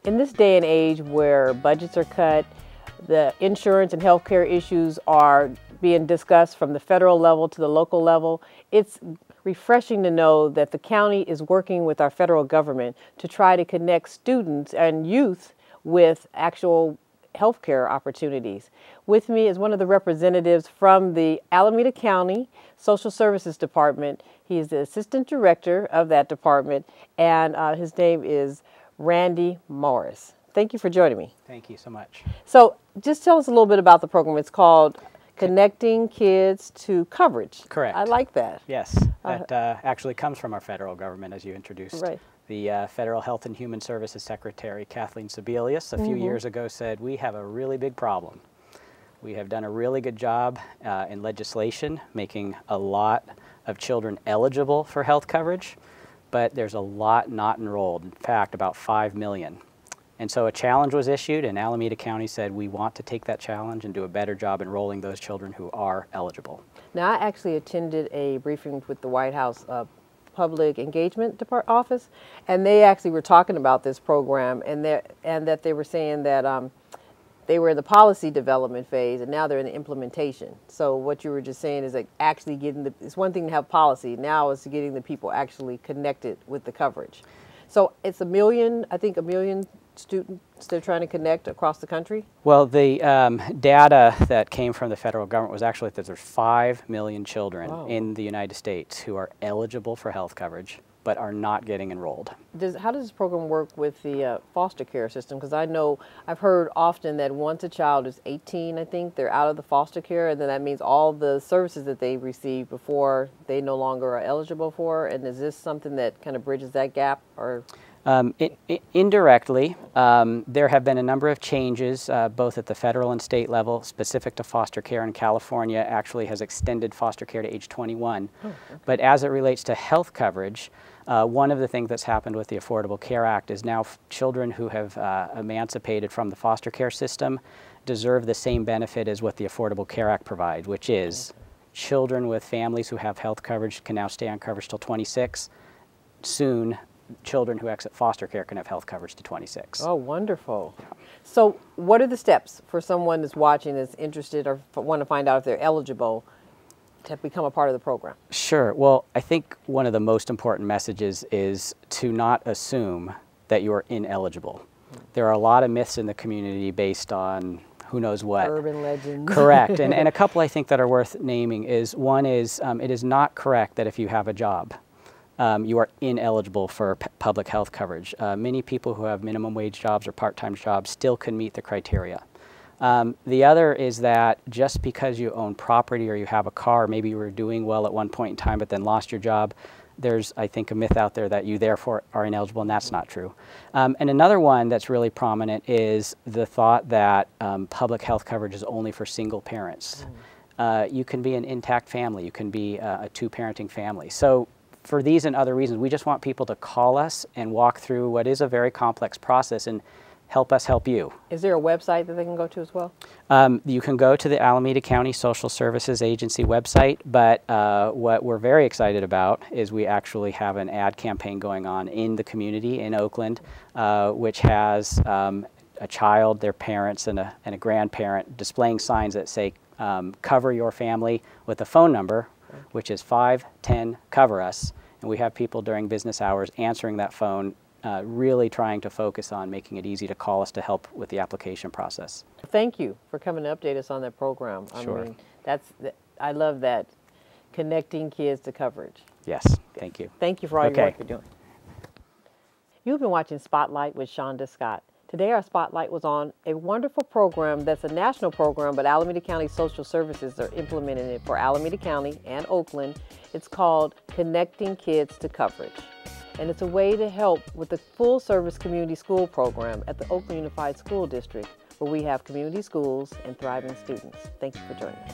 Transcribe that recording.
In this day and age where budgets are cut, the insurance and healthcare issues are being discussed from the federal level to the local level, it's refreshing to know that the county is working with our federal government to try to connect students and youth with actual healthcare opportunities. With me is one of the representatives from the Alameda County Social Services Department. He is the assistant director of that department, and his name is Randy Morris. Thank you for joining me. Thank you so much. So just tell us a little bit about the program. It's called Connecting Kids to Coverage. Correct. I like that. Yes, that actually comes from our federal government, as you introduced. Right. The Federal Health and Human Services Secretary, Kathleen Sebelius, a few years ago said, we have a really big problem. We have done a really good job in legislation, making a lot of children eligible for health coverage, but there's a lot not enrolled. In fact, about 5 million. And so a challenge was issued, and Alameda County said, we want to take that challenge and do a better job enrolling those children who are eligible. Now, I actually attended a briefing with the White House Public Engagement Office, and they actually were talking about this program, and that they were saying that they were in the policy development phase, and now they're in the implementation. So what you were just saying is like actually getting it's one thing to have policy, now it's getting the people actually connected with the coverage. So it's 1 million, I think 1 million students they're trying to connect across the country? Well, the data that came from the federal government was actually that there's 5 million children in the United States who are eligible for health coverage but are not getting enrolled. How does this program work with the foster care system? Because I know I've heard often that once a child is 18, I think, they're out of the foster care, and then that means all the services that they receive before they no longer are eligible for. And is this something that kind of bridges that gap? Or indirectly, there have been a number of changes both at the federal and state level specific to foster care, and California actually has extended foster care to age 21. Oh, okay. But as it relates to health coverage, one of the things that's happened with the Affordable Care Act is now children who have emancipated from the foster care system deserve the same benefit as what the Affordable Care Act provides, which is children with families who have health coverage can now stay on coverage till 26. Soon, children who exit foster care can have health coverage to 26. Oh, wonderful. So what are the steps for someone that's watching, that's interested or want to find out if they're eligible to become a part of the program? Sure. Well, I think one of the most important messages is to not assume that you're ineligible. There are a lot of myths in the community based on who knows what. Urban legends. Correct. And a couple I think that are worth naming is, one is it is not correct that if you have a job, you are ineligible for public health coverage. Many people who have minimum wage jobs or part-time jobs still can meet the criteria. The other is that just because you own property or you have a car, maybe you were doing well at one point in time but then lost your job, there's, I think, a myth out there that you therefore are ineligible, and that's not true. And another one that's really prominent is the thought that public health coverage is only for single parents. You can be an intact family. You can be a two-parenting family. So for these and other reasons, we just want people to call us and walk through what is a very complex process and help us help you. Is there a website that they can go to as well? You can go to the Alameda County Social Services Agency website, but what we're very excited about is we actually have an ad campaign going on in the community in Oakland, which has a child, their parents, and a grandparent displaying signs that say, cover your family, with a phone number, which is 510-COVER-US, and we have people during business hours answering that phone, really trying to focus on making it easy to call us to help with the application process. Thank you for coming to update us on that program. Sure. I mean, I love that, connecting kids to coverage. Yes, thank you. Thank you for all your work you're doing. You've been watching Spotlight with Shonda Scott. Today our spotlight was on a wonderful program that's a national program, but Alameda County Social Services are implementing it for Alameda County and Oakland. It's called Connecting Kids to Coverage. And it's a way to help with the full service community school program at the Oakland Unified School District, where we have community schools and thriving students. Thank you for joining us.